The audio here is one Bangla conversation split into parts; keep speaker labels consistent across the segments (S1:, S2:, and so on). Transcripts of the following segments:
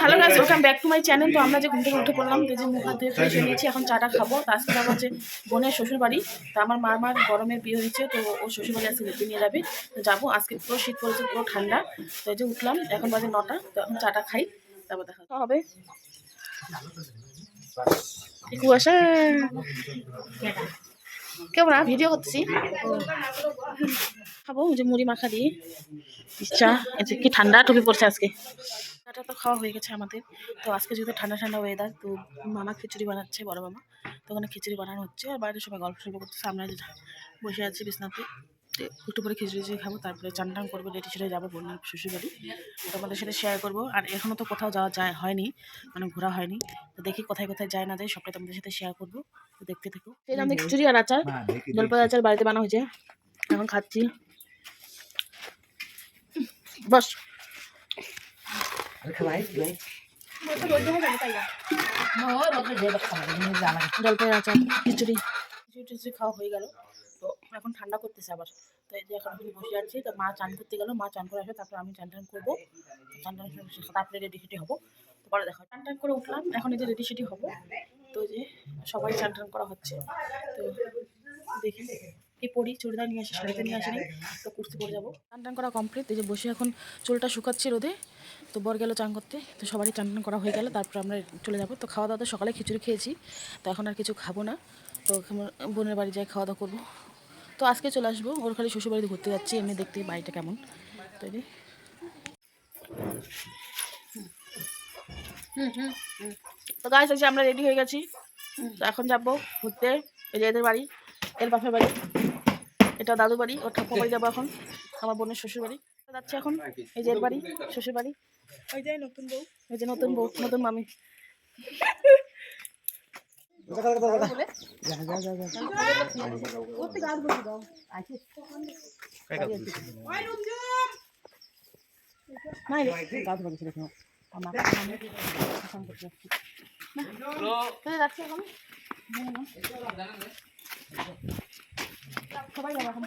S1: Hello guys, welcome back to my channel. তো আমরা যে ঘুম থেকে উঠে পড়লাম, তো যে মুখ হাত ধুয়ে ফ্রেশ হয়ে নিয়েছি, এখন চাটা খাবো। তো আজকে যাবো হচ্ছে বোনের শ্বশুর বাড়ি। তো আমার মামার গরমের বিয়ে হয়েছে, তো ও শ্বশুর বাড়ি আজকে ঘুরতে নিয়ে যাবে। তো যাবো, আজকে পুরো শীত পড়েছে, পুরো ঠান্ডা। তো এই যে উঠলাম, এখন বাজে 9টা। তো এখন চাটা খাই, তারপর দেখা হবে। কুয়াশা কেমন ভিডিও করতেছি, খাবো যে মুড়ি মাখা দিয়ে ইচ্ছা। কি ঠান্ডা টুপি পড়ছে আজকে। চাটা তো খাওয়া হয়ে গেছে আমাদের। তো আজকে যেহেতু ঠান্ডা ঠান্ডা ওয়েদার, তো মামা খিচুড়ি বানাচ্ছে, বড় মামা। তো ওখানে খিচুড়ি বানানো হচ্ছে, আর বাইরে সবাই গল্প সল্প করতেছে। আমরা বসে আছি বিছনাতে। একটু পরে খিচুড়ি খাবো, তারপরে চান টান করবো, রেডি সেরে যাবো বোনের শ্বশুর বাড়ি। তোমাদের সাথে শেয়ার করবো। আর এখনও তো কোথাও যাওয়া হয়নি, মানে ঘোরা হয়নি। তো দেখি কোথায় কোথায় যায় না যায়, সবটাই তোমাদের সাথে শেয়ার করবো। তো দেখতে থাকো। সেই আমাদের খিচুড়ি আর আচার, জলপাই আচার বাড়িতে বানানো হয়েছে, এখন খাচ্ছি। বস জলপাই আচার খিচুড়ি খিচুড়ি খাওয়া হয়ে গেল। তো এখন ঠান্ডা করতেছে আবার। তো এই যে এখন বসে আছি। তো মা চান করতে গেল, মা চান করে আসবে, তারপর আমি চান টান করবো। চান টান তারপরে রেডি সেটি হবো। তো পরে দেখো, চান টান করে উঠলাম, এখন এই যে রেডি সেটি হবো। তো যে সবাই চান টান করা হচ্ছে। তো দেখি কি পরি, চুড়িদার নিয়ে আসি, শাড়িতে নিয়ে আসিনি, তো কুর্তি পরে যাবো। চান টান করা কমপ্লিট। এই যে বসে এখন চুলটা শুকাচ্ছি রোদে। তো বর গেল চান করতে, তো সবারই চান টান করা হয়ে গেল, তারপর আমরা চলে যাবো। তো খাওয়া দাওয়া তো সকালে খিচুড়ি খেয়েছি, তো এখন আর কিছু খাবো না। তো বোনের বাড়ি যাই খাওয়া দাওয়া করবো। তো আজকে চলে আসবো, ওর খালি শ্বশুর বাড়িতে ঘুরতে যাচ্ছি, এমনি দেখতে বাড়িটা কেমন। তো এই তো গাইস আছে, আমরা রেডি হয়ে গেছি। তো এখন যাবো ঘুরতে। এই যে এদের বাড়ি, এর বাপের বাড়ি, এটা দাদু বাড়ি, ওর ঠাকুর বাড়ি যাবো এখন, আমার বোনের শ্বশুর বাড়ি যাচ্ছে এখন। এই যে এর বাড়ি, শ্বশুর বাড়ি, ওই যে নতুন বউ, ওই যে নতুন বউ, নতুন মামি। সবাই যাবো এখন,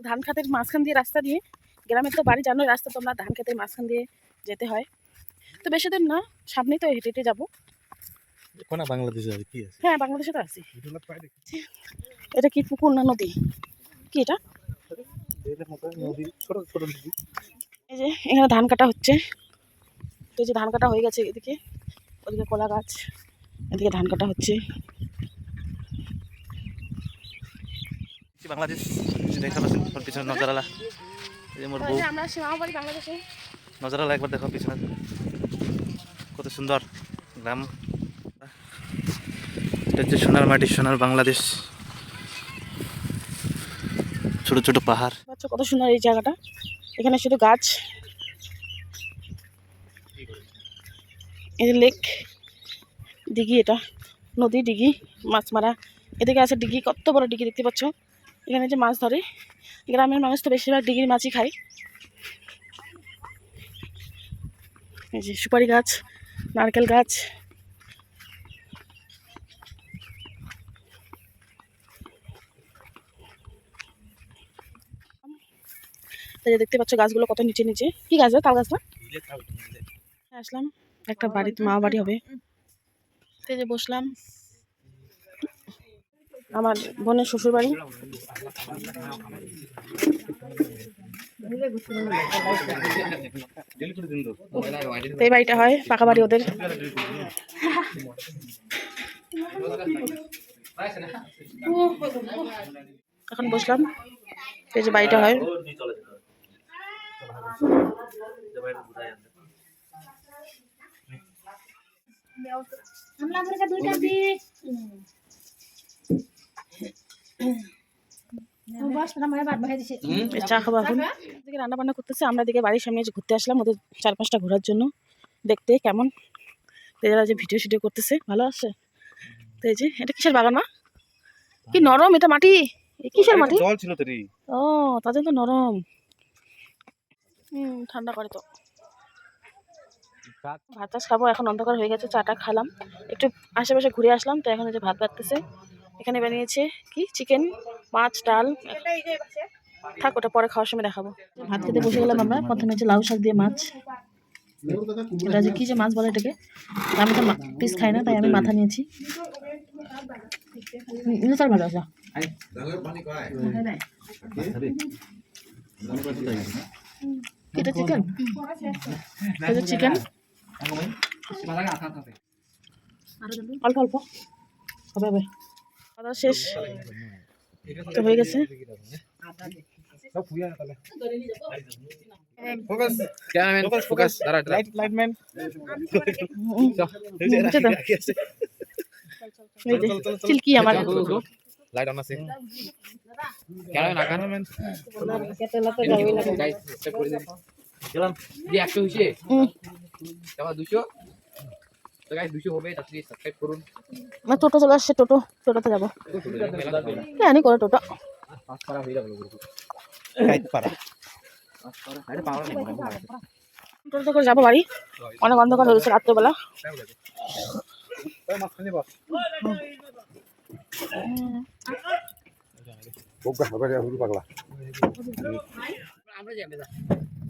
S1: ধান খাতের মাঝখান দিয়ে রাস্তা দিয়ে, গ্রামের তো বাড়ি জানো, রাস্তা তোমরা ধান খাতের মাঝখান দিয়ে যেতে হয়। তো বেশি দিন না, সামনেই তো হেঁটে হেঁটে যাবো। হ্যাঁ, বাংলাদেশে তো আছি। এটা কি পুকুর না নদী, কি এটা? এই যে এখানে ধান কাটা হচ্ছে। এই যে ধান কাটা হয়ে গেছে, এদিকে ওদিকে কলা গাছ, এদিকে ধান কাটা হচ্ছে।
S2: বাংলাদেশ দেখতে পাচ্ছেন পিছনে নজরালা, এই যে মোর বউ।
S1: আমরা সীমাবাড়ি বাংলাদেশে।
S2: নজরালা একবার দেখো পিছনে, কত সুন্দর গ্রাম। এটা হচ্ছে সোনার মাটি, সোনার বাংলাদেশ, ছোট ছোট পাহাড়।
S1: কত সুন্দর এই জায়গাটা, এখানে শুধু গাছ। এই লেক, দিঘি, এটা নদী, দিঘি, মাছ মারা। এদিকে আছে দিঘি, কত বড় দিঘি দেখতে পাচ্ছ। এখানে যে মাছ ধরে, গ্রামের মানুষ তো বেশিরভাগ দিঘির মাছই খায়। এই যে সুপারি গাছ, নারকেল গাছ। এই যে দেখতে পাচ্ছ গাছগুলো কত নিচে নিচে। কি গাছ? তাল গাছ না? আসলাম একটা বাড়িতে, মা বাড়ি হবে। এই যে বসলাম, আমার বোনের শ্বশুর বাড়ি। এই বাড়িটা হয় পাকা বাড়ি ওদের। এখন বসলাম, এই যে বাড়িটা হয়। চা খাবো এখন। এদিকে রান্না বান্না করতেছে, আমরা দিকে বাড়ির সামনে যে ঘুরতে আসলাম, ওদের চারপাশটা ঘোরার জন্য, দেখতে কেমন। এরা যে ভিডিও করতেছে, ভালো আছে। তো এই যে এটা কিসের বাগান? মা কি নরম, এটা মাটি। কিসের মাটি?
S2: জল ছিল তো রে।
S1: ও তাদের তো নরম। ঠান্ডা করে তো। ভাত টাস খাবো, এখন অন্ধকার হয়ে গেছে, চাটা খেলাম, একটু আশেপাশে ঘুরে আসলাম, তো এখন এই যে ভাত বাড়তেছে, এখানে বানিয়েছে কি চিকেন, মাছ, ডাল। থাক ওটা পরে খাওয়ার সময় দেখাবো। ভাত খেতে বসে গেলাম আমরা। প্রথমে হচ্ছে লাউ শাক দিয়ে মাছ, এটা যে কি যে মাছ বলে এটাকে, আমি তো পিস খাই না তাই আমি মাথা নিয়েছি। স্যার ভালো আছে। এটা চিকেন, এটা চিকেন অল্প অল্প হবে হবে। খাওয়া শেষ তো হয়ে গেছে। চিলকি আমার
S3: লাইট অন আছে কেন না কেন গেলাম যে 100 হইছে তারপর 200 তো গাইস 200 হবে তাড়াতাড়ি সাবস্ক্রাইব করুন।
S1: আমার টোটো চলে আসছে, টোটোতে যাবো। জানি করে টোটো
S3: পাস করা হয়ে যাবে
S1: টোটো করে যাবো বাড়ি, অনেক অন্ধকার হয়ে গেছে রাত্রেবেলা।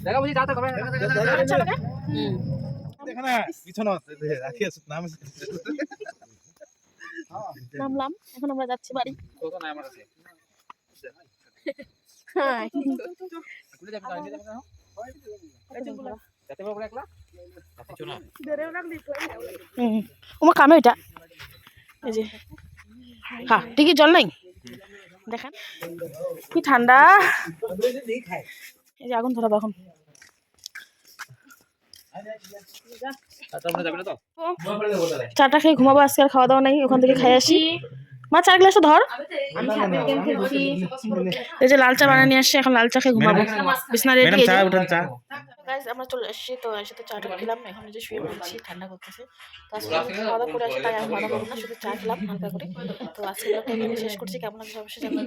S3: দেখা বুঝি যাতে কবে
S1: নামলাম, এখন আমরা যাচ্ছি বাড়ি।
S3: কত না আমার আছে
S1: হ্যাঁ
S3: কুলে যাবে যাবে না যাতে বড় একলা কিছু না
S1: আমার কামে এটা এই যে হ্যাঁ ঠিকই জল নাই দেখেন কি ঠান্ডা। এই যে আগুন ধরাবো এখন। চাটা খেয়ে ঘুমাবো, আজকে আর খাওয়া দাওয়া নাই, ওখান থেকে খাই আসি। মা চার গ্লাসও ধর। এই যে লাল চা বানিয়ে নিয়ে আসছে, এখন লাল চা খেয়ে ঘুমাবো। বিছনা রেডি। গাইস আমরা চলে এসেছি, তো এসে তো চাটা খেলাম, এখন যে শুয়ে পড়েছি, ঠান্ডা করতেছে। তো আজকে খাওয়া দাওয়া করে আসি তাই আমি মানা করবো না, শুধু চা খেলাম হালকা করে। তো আজকে শেষ করছি, কেমন লাগছে অবশ্যই জানাবেন।